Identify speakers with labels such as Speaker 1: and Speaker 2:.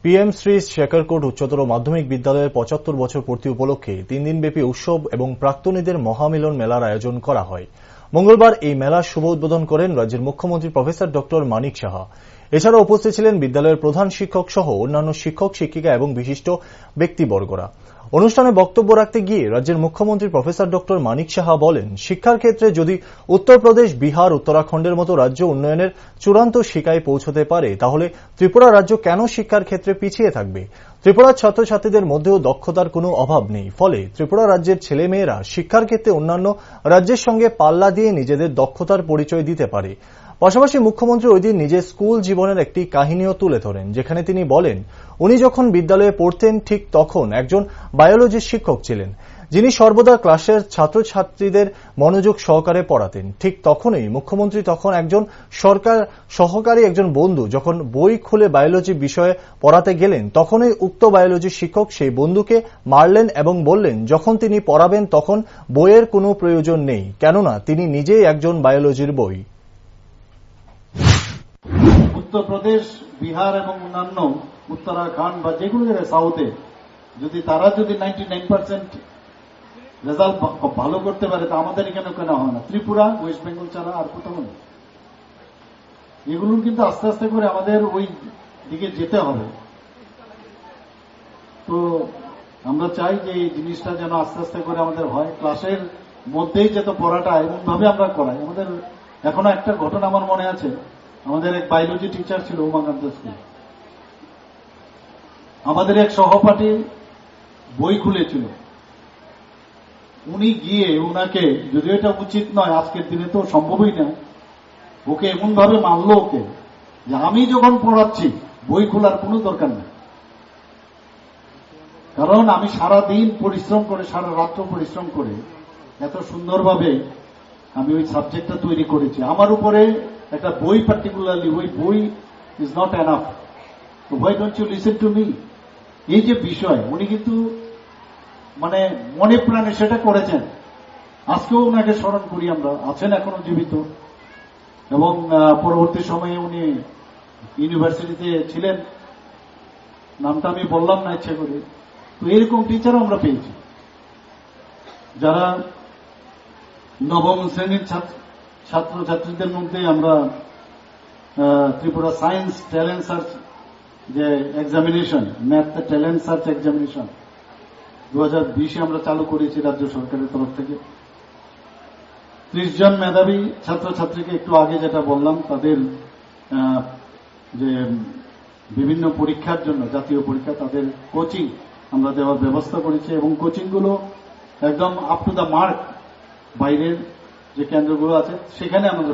Speaker 1: PM Shri শেখরকোট উচ্চতর মাধ্যমিক বিদ্যালয়ের ৭৫ বছর পূর্তি উপলক্ষে ৩ দিনব্যাপী উৎসব এবং প্রাক্তনীদের মহামিলন মেলার আয়োজন করা হয়। মঙ্গলবার এই মেলার শুভ উদ্বোধন করেন রাজ্যের মুখ্যমন্ত্রী প্রফেসর ডক্টর মানিক সাহা। এছাড়াও উপস্থিত ছিলেন বিদ্যালয়ের প্রধান শিক্ষক সহ অন্যান্য শিক্ষক শিক্ষিকা এবং বিশিষ্ট ব্যক্তিবর্গরা। অনুষ্ঠানে বক্তব্য রাখতে গিয়ে রাজ্যের মুখ্যমন্ত্রী প্রফেসর ডক্টর মানিক সাহা বলেন, শিক্ষার ক্ষেত্রে যদি উত্তরপ্রদেশ, বিহার, উত্তরাখণ্ডের মতো রাজ্য উন্নয়নের চূড়ান্ত শিখায় পৌঁছতে পারে, তাহলে ত্রিপুরা রাজ্য কেন শিক্ষার ক্ষেত্রে পিছিয়ে থাকবে? ত্রিপুরার ছাত্রছাত্রীদের মধ্যেও দক্ষতার কোনো অভাব নেই। ফলে ত্রিপুরা রাজ্যের ছেলেমেয়েরা শিক্ষার ক্ষেত্রে অন্যান্য রাজ্যের সঙ্গে পাল্লা দিয়ে নিজেদের দক্ষতার পরিচয় দিতে পারে। পাশাপাশি মুখ্যমন্ত্রী ওইদিন নিজের স্কুল জীবনের একটি কাহিনীও তুলে ধরেন, যেখানে তিনি বলেন, উনি যখন বিদ্যালয়ে পড়তেন ঠিক তখন একজন বায়োলজির শিক্ষক ছিলেন, যিনি সর্বদা ক্লাসের ছাত্রছাত্রীদের মনোযোগ সহকারে পড়াতেন। ঠিক তখনই মুখ্যমন্ত্রী তখন একজন সহকারী একজন বন্ধু যখন বই খুলে বায়োলজি বিষয়ে পড়াতে গেলেন, তখনই উক্ত বায়োলজি শিক্ষক সেই বন্ধুকে মারলেন এবং বললেন, যখন তিনি পড়াবেন তখন বইয়ের কোনো প্রয়োজন নেই, কেননা তিনি নিজেই একজন বায়োলজির বই।
Speaker 2: উত্তরপ্রদেশ, বিহার এবং অন্যান্য উত্তরাখণ্ড বা যেগুলো জায়গায় সাউথে তারা যদি 99% রেজাল্ট ভালো করতে পারে, তা আমাদের এখানে কেন হয় না? ত্রিপুরা, ওয়েস্ট বেঙ্গল ছাড়া আর কোথাও নেই। এগুলো কিন্তু আস্তে আস্তে করে আমাদের ওই দিকে যেতে হবে। তো আমরা চাই যে এই জিনিসটা যেন আস্তে আস্তে করে আমাদের হয়, ক্লাসের মধ্যেই যত পড়াটা এমন ভাবে আমরা করাই। আমাদের এখনো একটা ঘটনা আমার মনে আছে, আমাদের এক বায়োলজি টিচার ছিল উমাকান্ত স্কুল। আমাদের এক সহপাঠী বই খুলেছিল, উনি গিয়ে ওনাকে, যদিও এটা উচিত নয়, আজকের দিনে তো সম্ভবই না, ওকে এমন ভাবে মারল ওকে যে আমি যখন পড়াচ্ছি বই খোলার কোনো দরকার নেই, কারণ আমি সারা দিন পরিশ্রম করে, সারা রাত্র পরিশ্রম করে এত সুন্দরভাবে আমি ওই সাবজেক্টটা তৈরি করেছি। আমার উপরে একটা বই পার্টিকুলারলি, ওই বই ইজ নট এনাফ, তো why don't you listen to me? এই যে বিষয়, উনি কিন্তু মানে মনে প্রাণে সেটা করেছেন। আজকেও ওনাকে স্মরণ করি আমরা, আছেন এখনো জীবিত, এবং পরবর্তী সময়ে উনি ইউনিভার্সিটিতে ছিলেন, নামটা আমি বললাম না ইচ্ছে করে। তো এরকম টিচারও আমরা পেয়েছি, যারা নবম শ্রেণীর ছাত্রছাত্রীদের মধ্যে আমরা ত্রিপুরা সায়েন্স ট্যালেন্ট সার্চ যে examination, math talent search examination 2020-এ আমরা চালু করেছি রাজ্য সরকারের তরফ থেকে। 30 জন মেধাবী ছাত্রছাত্রীকে একটু আগে যেটা বললাম, তাদের যে বিভিন্ন পরীক্ষার জন্য, জাতীয় পরীক্ষা, তাদের কোচিং আমরা দেওয়ার ব্যবস্থা করেছি, এবং কোচিংগুলো একদম আপ টু দ্য মার্ক, বাইরের যে কেন্দ্রগুলো আছে সেখানে আমাদের